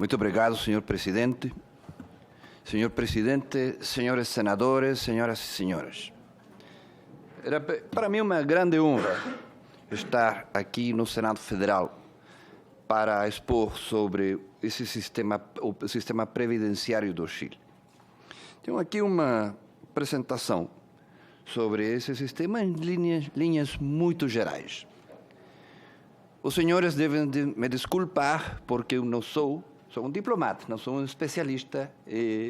Muito obrigado, senhor presidente. Senhor presidente, senhores senadores, senhoras e senhores. Era para mim uma grande honra estar aqui no Senado Federal para expor sobre esse sistema, o sistema previdenciário do Chile. Tenho aqui uma apresentação sobre esse sistema em linhas muito gerais. Os senhores devem me desculpar porque eu não sou um diplomata, não sou um especialista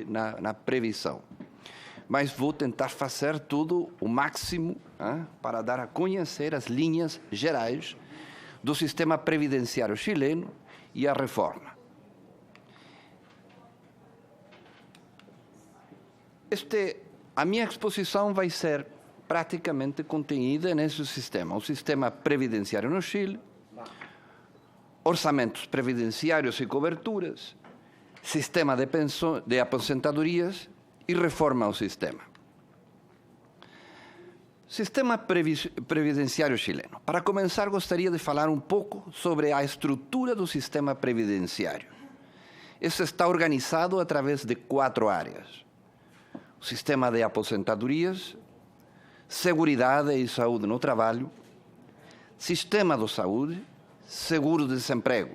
na previsão. Mas vou tentar fazer tudo o máximo para dar a conhecer as linhas gerais do sistema previdenciário chileno e a reforma. A minha exposição vai ser praticamente contenida nesse sistema. O sistema previdenciário no Chile, orçamentos previdenciários e coberturas, sistema de aposentadorias e reforma ao sistema. Sistema previdenciário chileno. Para começar, gostaria de falar um pouco sobre a estrutura do sistema previdenciário. Isso está organizado através de 4 áreas. O sistema de aposentadorias, seguridade e saúde no trabalho, sistema de saúde, seguro-desemprego.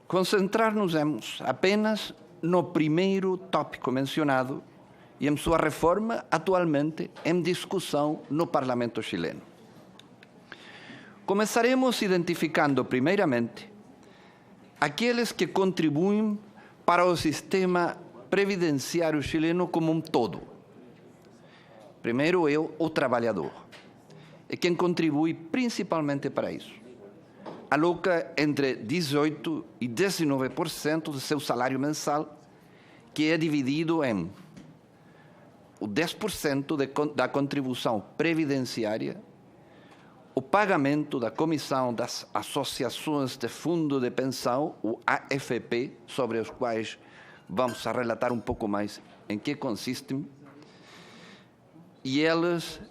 Concentrar-nos apenas no primeiro tópico mencionado e em sua reforma atualmente em discussão no Parlamento chileno. Começaremos identificando primeiramente aqueles que contribuem para o sistema previdenciário chileno como um todo. Primeiro é o trabalhador. É quem contribui principalmente para isso. Aloca entre 18% e 19% do seu salário mensal, que é dividido em o 10% da contribuição previdenciária, o pagamento da comissão das associações de fundo de pensão, o AFP, sobre os quais vamos a relatar um pouco mais em que consistem, e eles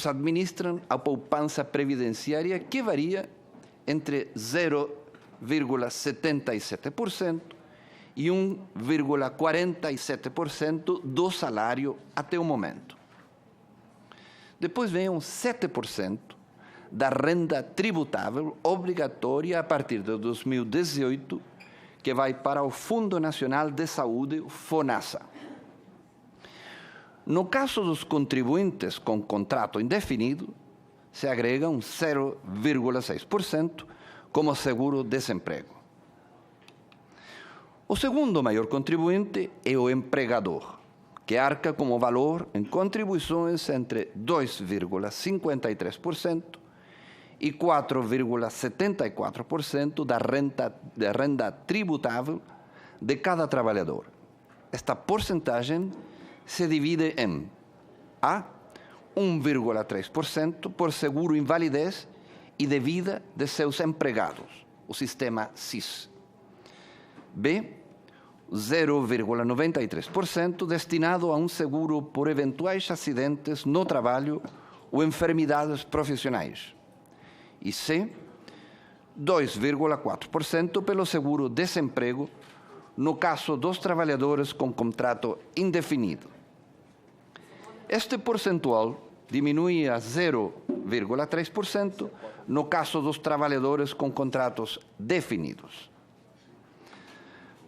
administram a poupança previdenciária, que varia entre 0,77% e 1,47% do salário até o momento. Depois vem 7% da renda tributável obrigatória a partir de 2018, que vai para o Fundo Nacional de Saúde, o FONASA. No caso dos contribuintes com contrato indefinido, se agrega 0,6% como seguro-desemprego. O segundo maior contribuinte é o empregador, que arca como valor em contribuições entre 2,53% e 4,74% da renda tributável de cada trabalhador. Esta porcentagem se divide em A, 1,3% por seguro-invalidez e de vida de seus empregados, o sistema SIS. B, 0,93% destinado a um seguro por eventuais acidentes no trabalho ou enfermidades profissionais. E C, 2,4% pelo seguro-desemprego no caso dos trabalhadores com contrato indefinido. Este percentual diminui a 0,3% no caso dos trabalhadores com contratos definidos.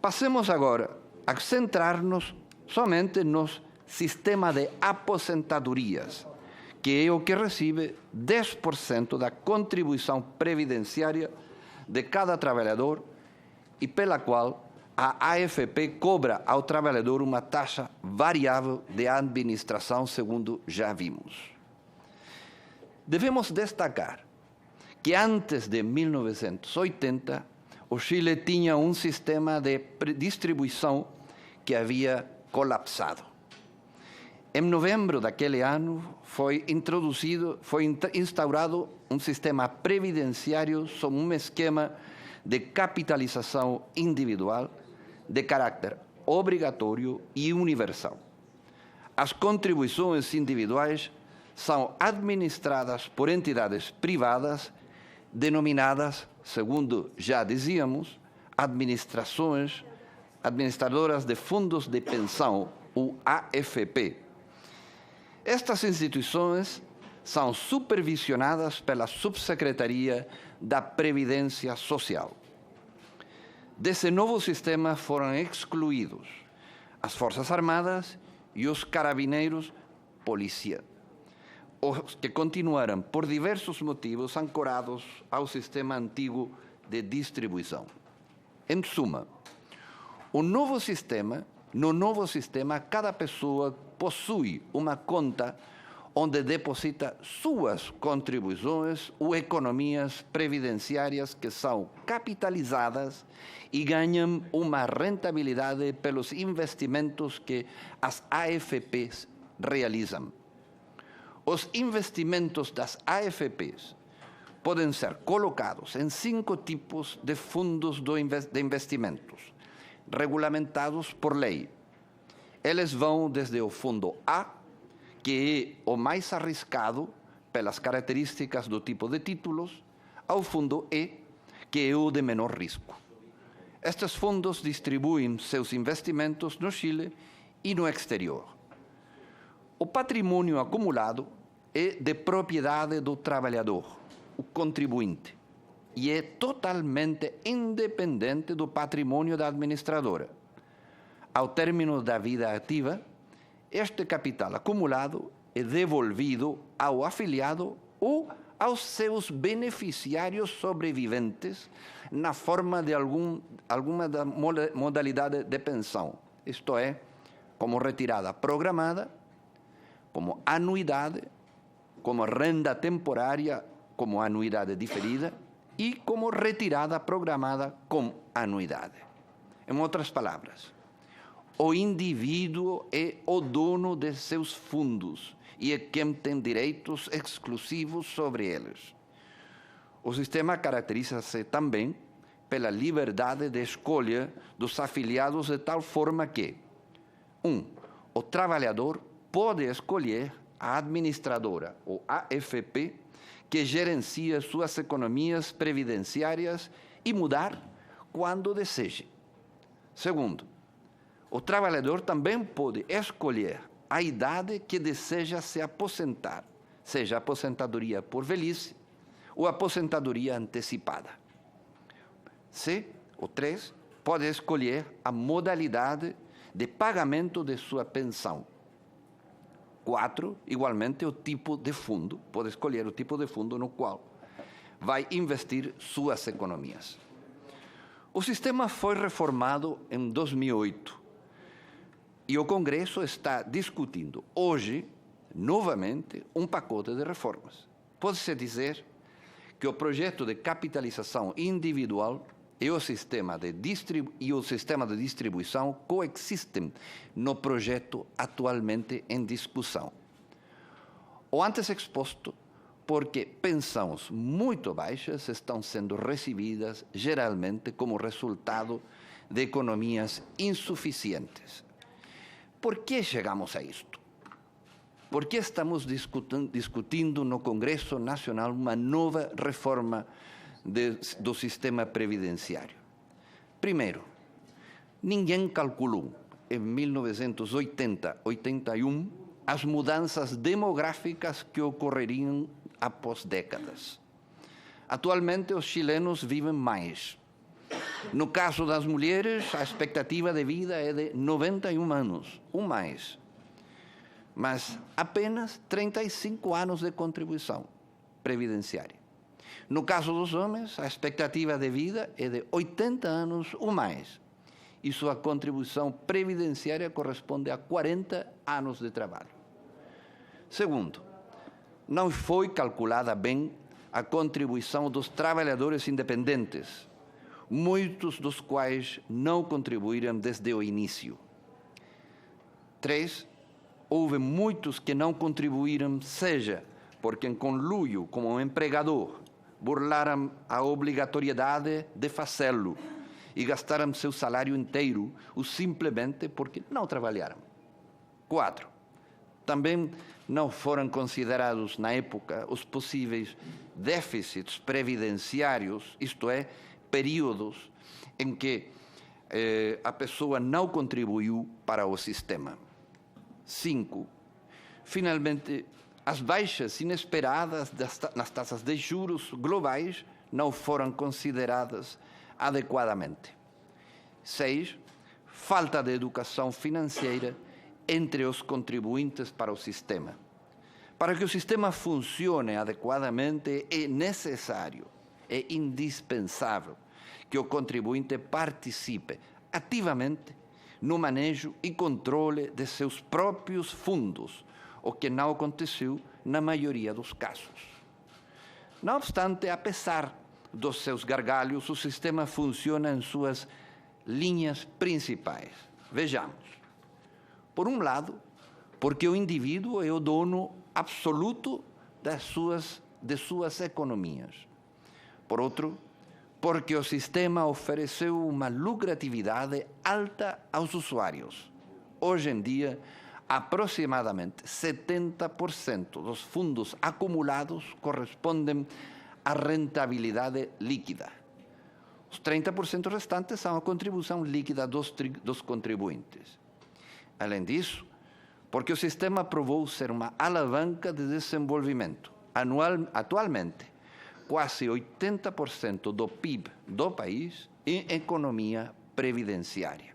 Passemos agora a centrar-nos somente no sistema de aposentadorias, que é o que recebe 10% da contribuição previdenciária de cada trabalhador e pela qual a AFP cobra ao trabalhador uma taxa variável de administração, segundo já vimos. Devemos destacar que antes de 1980, o Chile tinha um sistema de distribuição que havia colapsado. Em novembro daquele ano, foi instaurado um sistema previdenciário sob um esquema de capitalização individual de caráter obrigatório e universal. As contribuições individuais são administradas por entidades privadas denominadas, segundo já dizíamos, administradoras de fundos de pensão, o AFP. Estas instituições são supervisionadas pela Subsecretaria da Previdência Social. Desse novo sistema foram excluídos as Forças Armadas e os Carabineiros Polícia, os que continuaram, por diversos motivos, ancorados ao sistema antigo de distribuição. Em suma, no novo sistema, cada pessoa possui uma conta onde deposita suas contribuições ou economias previdenciárias que são capitalizadas e ganham uma rentabilidade pelos investimentos que as AFPs realizam. Os investimentos das AFPs podem ser colocados em 5 tipos de fundos de investimentos, regulamentados por lei. Eles vão desde o fundo A, que é o mais arriscado pelas características do tipo de títulos, ao fundo E, que é o de menor risco. Estes fundos distribuem seus investimentos no Chile e no exterior. O patrimônio acumulado é de propriedade do trabalhador, o contribuinte, e é totalmente independente do patrimônio da administradora. Ao término da vida ativa, este capital acumulado é devolvido ao afiliado ou aos seus beneficiários sobreviventes na forma de alguma modalidade de pensão, isto é, como retirada programada, como anuidade, como renda temporária, como anuidade diferida e como retirada programada com anuidade. Em outras palavras, o indivíduo é o dono de seus fundos e é quem tem direitos exclusivos sobre eles. O sistema caracteriza-se também pela liberdade de escolha dos afiliados de tal forma que, o trabalhador pode escolher a administradora, ou AFP, que gerencia suas economias previdenciárias e mudar quando deseje. Segundo, o trabalhador também pode escolher a idade que deseja se aposentar, seja aposentadoria por velhice ou aposentadoria antecipada. O 3, pode escolher a modalidade de pagamento de sua pensão. 4, igualmente, o tipo de fundo, pode escolher o tipo de fundo no qual vai investir suas economias. O sistema foi reformado em 2008 e o Congresso está discutindo hoje, novamente, um pacote de reformas. Pode-se dizer que o projeto de capitalização individual e o sistema de distribuição coexistem no projeto atualmente em discussão. O antes exposto, porque pensões muito baixas estão sendo recebidas geralmente como resultado de economias insuficientes. Por que chegamos a isto? Por que estamos discutindo no Congresso Nacional uma nova reforma do sistema previdenciário? Primeiro, ninguém calculou em 1980-81 as mudanças demográficas que ocorreriam após décadas. Atualmente, os chilenos vivem mais. No caso das mulheres, a expectativa de vida é de 91 anos, ou mais. Mas apenas 35 anos de contribuição previdenciária. No caso dos homens, a expectativa de vida é de 80 anos ou mais. E sua contribuição previdenciária corresponde a 40 anos de trabalho. Segundo, não foi calculada bem a contribuição dos trabalhadores independentes, muitos dos quais não contribuíram desde o início. 3, houve muitos que não contribuíram, seja porque em conluio com o empregador burlaram a obrigatoriedade de fazê-lo e gastaram seu salário inteiro, ou simplesmente porque não trabalharam. 4, também não foram considerados na época os possíveis déficits previdenciários, isto é, períodos em que a pessoa não contribuiu para o sistema. 5. Finalmente, as baixas inesperadas nas taxas de juros globais não foram consideradas adequadamente. 6. Falta de educação financeira entre os contribuintes para o sistema. Para que o sistema funcione adequadamente, é necessário, é indispensável que o contribuinte participe ativamente no manejo e controle de seus próprios fundos, o que não aconteceu na maioria dos casos. Não obstante, apesar dos seus gargalhos, o sistema funciona em suas linhas principais. Vejamos. Por um lado, porque o indivíduo é o dono absoluto de suas economias. Por outro, porque o sistema ofereceu uma lucratividade alta aos usuários. Hoje em dia, aproximadamente 70% dos fundos acumulados correspondem à rentabilidade líquida. Os 30% restantes são a contribuição líquida dos contribuintes. Além disso, porque o sistema provou ser uma alavanca de desenvolvimento. Atualmente, quase 80% do PIB do país em economia previdenciária.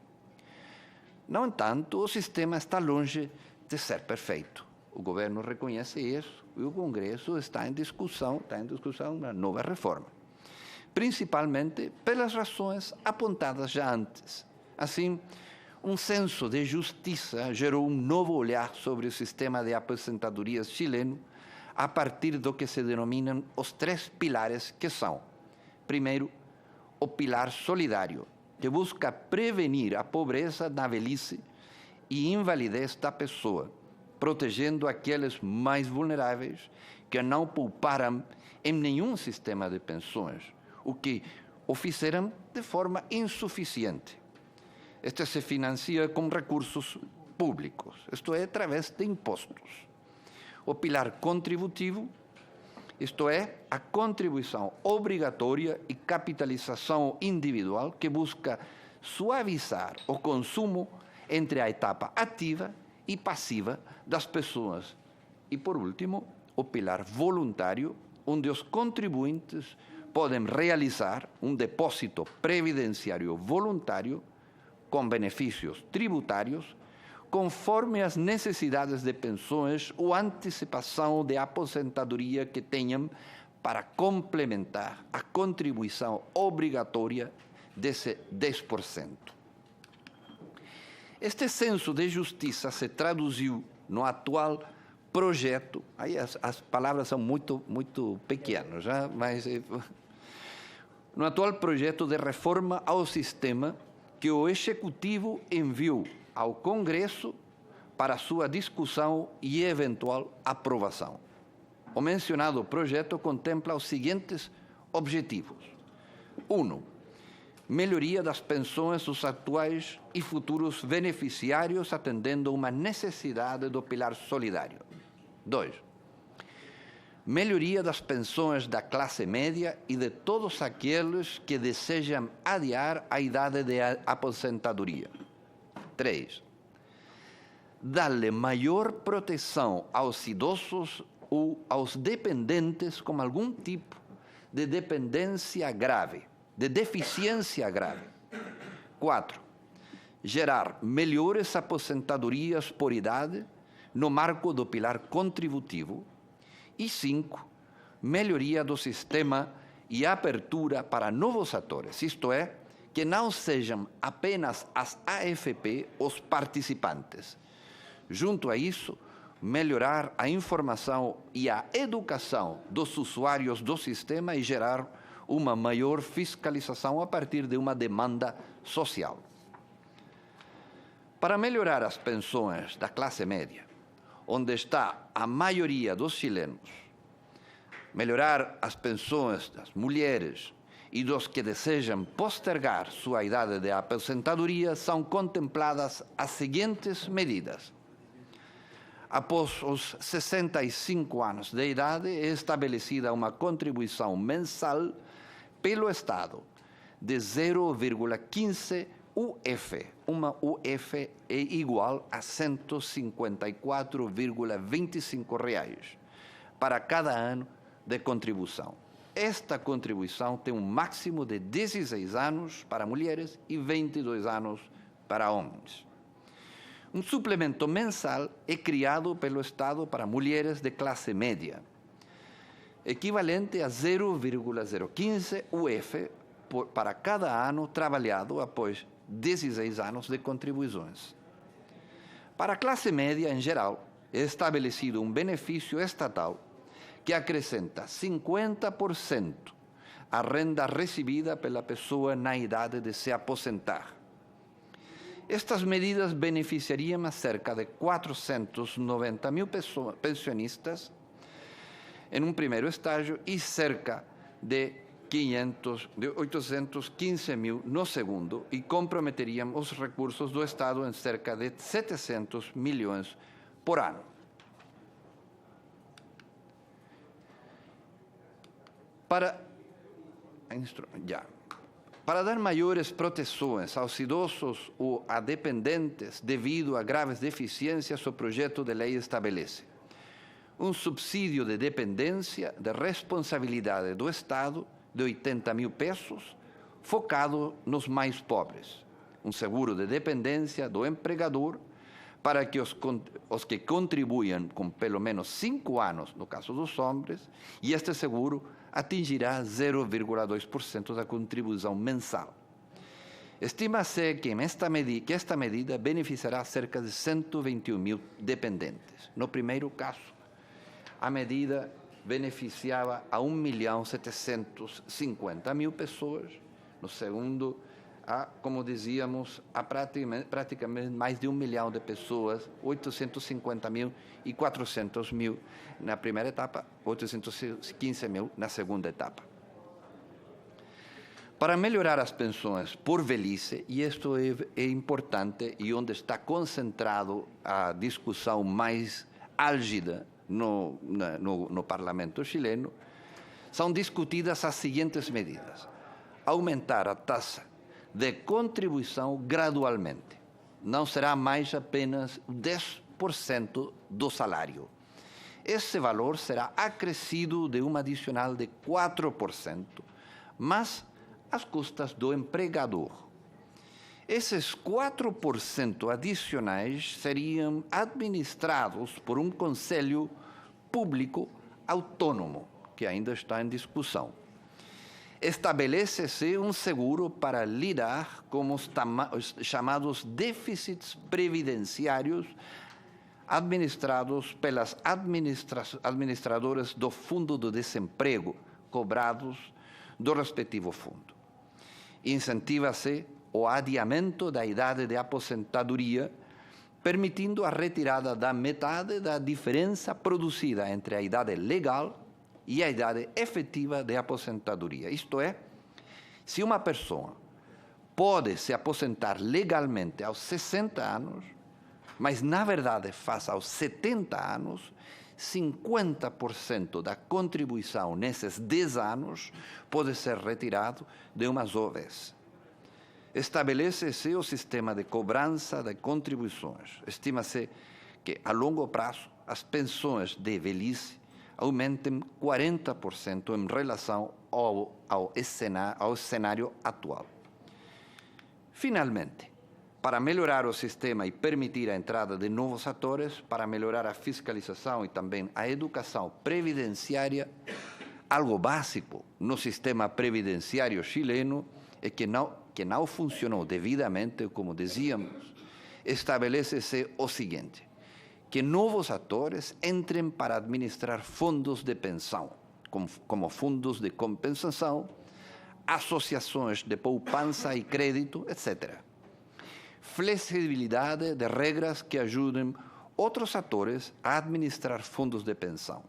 No entanto, o sistema está longe de ser perfeito. O governo reconhece isso e o Congresso está em discussão uma nova reforma. Principalmente pelas razões apontadas já antes. Assim, um senso de justiça gerou um novo olhar sobre o sistema de aposentadorias chileno a partir do que se denominam os 3 pilares que são: primeiro, o pilar solidário, que busca prevenir a pobreza na velhice e invalidez da pessoa, protegendo aqueles mais vulneráveis que não pouparam em nenhum sistema de pensões, o que o fizeram de forma insuficiente. Este se financia com recursos públicos, isto é, através de impostos. O pilar contributivo, isto é, a contribuição obrigatória e capitalização individual que busca suavizar o consumo entre a etapa ativa e passiva das pessoas. E, por último, o pilar voluntário, onde os contribuintes podem realizar um depósito previdenciário voluntário com benefícios tributários, conforme as necessidades de pensões ou antecipação de aposentadoria que tenham, para complementar a contribuição obrigatória desse 10%. Este senso de justiça se traduziu no atual projeto, aí as palavras são muito pequenas, já, mas no atual projeto de reforma ao sistema que o Executivo enviou ao Congresso para sua discussão e eventual aprovação. O mencionado projeto contempla os seguintes objetivos: 1. Melhoria das pensões dos atuais e futuros beneficiários, atendendo uma necessidade do pilar solidário. 2. Melhoria das pensões da classe média e de todos aqueles que desejam adiar a idade de aposentadoria. 3. Dar-lhe maior proteção aos idosos ou aos dependentes com algum tipo de dependência grave, de deficiência grave. 4. Gerar melhores aposentadorias por idade no marco do pilar contributivo. E 5. Melhoria do sistema e abertura para novos atores, isto é, que não sejam apenas as AFP os participantes. Junto a isso, melhorar a informação e a educação dos usuários do sistema e gerar uma maior fiscalização a partir de uma demanda social. Para melhorar as pensões da classe média, onde está a maioria dos chilenos, melhorar as pensões das mulheres e dos que desejam postergar sua idade de aposentadoria, são contempladas as seguintes medidas: Após os 65 anos de idade, é estabelecida uma contribuição mensal pelo Estado de 0,15 UF. Uma UF é igual a R$ 154,25 para cada ano de contribuição. Esta contribuição tem um máximo de 16 anos para mulheres e 22 anos para homens. Um suplemento mensal é criado pelo Estado para mulheres de classe média, equivalente a 0,015 UF para cada ano trabalhado após 16 anos de contribuições. Para a classe média em geral, é estabelecido um benefício estatal que acrescenta 50% à renda recebida pela pessoa na idade de se aposentar. Estas medidas beneficiariam a cerca de 490 mil pensionistas em um primeiro estágio e cerca de 815 mil no segundo, e comprometeriam os recursos do Estado em cerca de 700 milhões por ano. Para dar maiores proteções aos idosos ou a dependentes devido a graves deficiências, o projeto de lei estabelece um subsídio de dependência de responsabilidade do Estado de 80 mil pesos, focado nos mais pobres. Um seguro de dependência do empregador para que os que contribuam com pelo menos 5 anos, no caso dos homens, e este seguro atingirá 0,2% da contribuição mensal. Estima-se que esta medida beneficiará cerca de 121 mil dependentes. No primeiro caso, a medida beneficiava a 1.750.000 pessoas. No segundo, como dizíamos, a praticamente mais de 1 milhão de pessoas, 850.000 e 400.000 na primeira etapa, 815.000 na segunda etapa. Para melhorar as pensões por velhice, e isto é importante e onde está concentrado a discussão mais álgida no parlamento chileno, são discutidas as seguintes medidas: aumentar a taxa de contribuição gradualmente. Não será mais apenas 10% do salário. Esse valor será acrescido de um adicional de 4%, mas às custas do empregador. Esses 4% adicionais seriam administrados por um conselho público autônomo, que ainda está em discussão. Estabelece-se um seguro para lidar com os chamados déficits previdenciários administrados pelas administradoras do Fundo do Desemprego, cobrados do respectivo fundo. Incentiva-se o adiamento da idade de aposentadoria, permitindo a retirada da metade da diferença produzida entre a idade legal e a idade efetiva de aposentadoria. Isto é, se uma pessoa pode se aposentar legalmente aos 60 anos, mas na verdade faz aos 70 anos, 50% da contribuição nesses 10 anos pode ser retirado de uma só vez. Estabelece-se o sistema de cobrança de contribuições. Estima-se que, a longo prazo, as pensões de velhice aumentem 40% em relação ao cenário atual. Finalmente, para melhorar o sistema e permitir a entrada de novos atores, para melhorar a fiscalização e também a educação previdenciária, algo básico no sistema previdenciário chileno é que não funcionou devidamente, como dizíamos, estabelece-se o seguinte: que novos atores entrem para administrar fundos de pensão, como fundos de compensação, associações de poupança e crédito, etc. Flexibilidade de regras que ajudem outros atores a administrar fundos de pensão.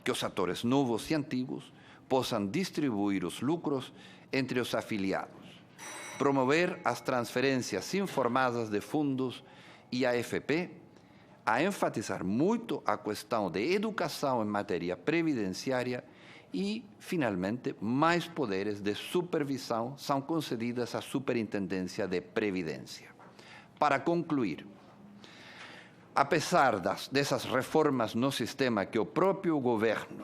Que os atores novos e antigos possam distribuir os lucros entre os afiliados. Promover as transferências informadas de fundos e AFP, a enfatizar muito a questão de educação em matéria previdenciária e, finalmente, mais poderes de supervisão são concedidos à Superintendência de Previdência. Para concluir, apesar dessas reformas no sistema que o próprio governo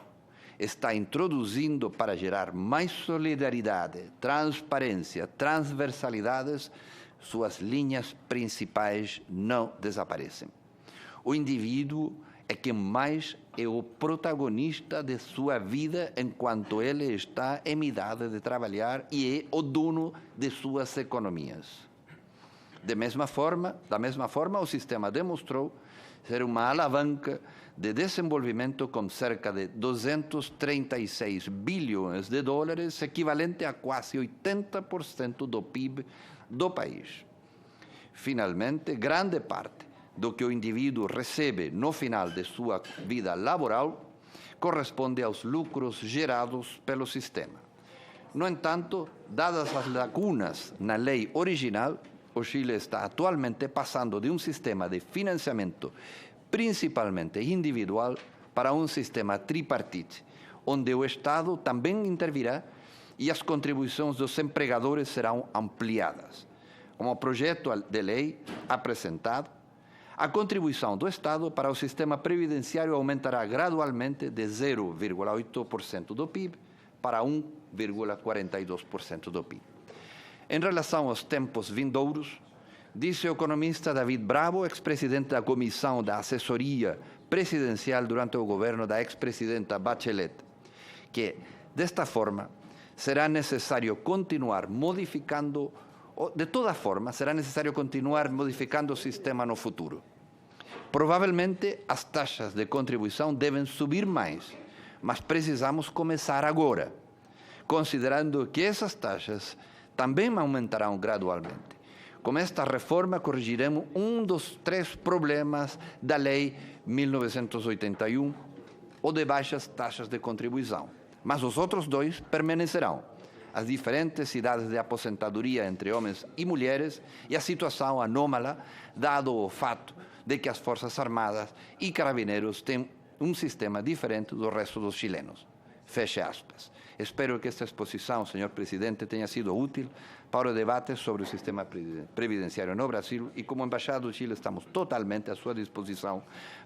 está introduzindo para gerar mais solidariedade, transparência, transversalidades, suas linhas principais não desaparecem. O indivíduo é quem mais é o protagonista de sua vida enquanto ele está em idade de trabalhar e é o dono de suas economias. Da mesma forma, o sistema demonstrou ser uma alavanca de desenvolvimento com cerca de 236 bilhões de dólares, equivalente a quase 80% do PIB do país. Finalmente, grande parte do que o indivíduo recebe no final de sua vida laboral corresponde aos lucros gerados pelo sistema. No entanto, dadas as lacunas na lei original, o Chile está atualmente passando de um sistema de financiamento principalmente individual para um sistema tripartite, onde o Estado também intervirá e as contribuições dos empregadores serão ampliadas. Como projeto de lei apresentado, a contribuição do Estado para o sistema previdenciário aumentará gradualmente de 0,8% do PIB para 1,42% do PIB. Em relação aos tempos vindouros, disse o economista David Bravo, ex-presidente da Comissão da Assessoria Presidencial durante o governo da ex-presidenta Bachelet, que, desta forma, será necessário continuar modificando, de toda forma, será necessário continuar modificando o sistema no futuro. Provavelmente, as taxas de contribuição devem subir mais, mas precisamos começar agora, considerando que essas taxas também aumentarão gradualmente. Com esta reforma, corrigiremos um dos 3 problemas da Lei 1981, o de baixas taxas de contribuição. Mas os outros 2 permanecerão: as diferentes idades de aposentadoria entre homens e mulheres e a situação anômala, dado o fato de que as Forças Armadas e Carabineiros têm um sistema diferente do resto dos chilenos. Feche aspas. Espero que esta exposição, senhor presidente, tenha sido útil para o debate sobre o sistema previdenciário no Brasil e, como Embaixada do Chile, estamos totalmente à sua disposição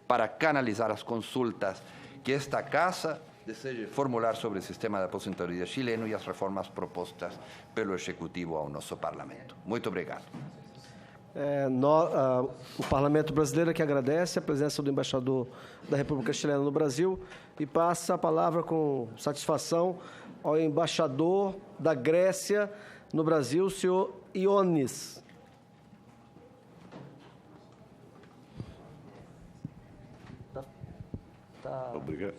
para canalizar as consultas que esta Casa deseje formular sobre o sistema de aposentadoria chileno e as reformas propostas pelo Executivo ao nosso Parlamento. Muito obrigado. O Parlamento brasileiro que agradece a presença do embaixador da República Chilena no Brasil e passa a palavra com satisfação ao embaixador da Grécia no Brasil, o senhor Ioannis. Obrigado.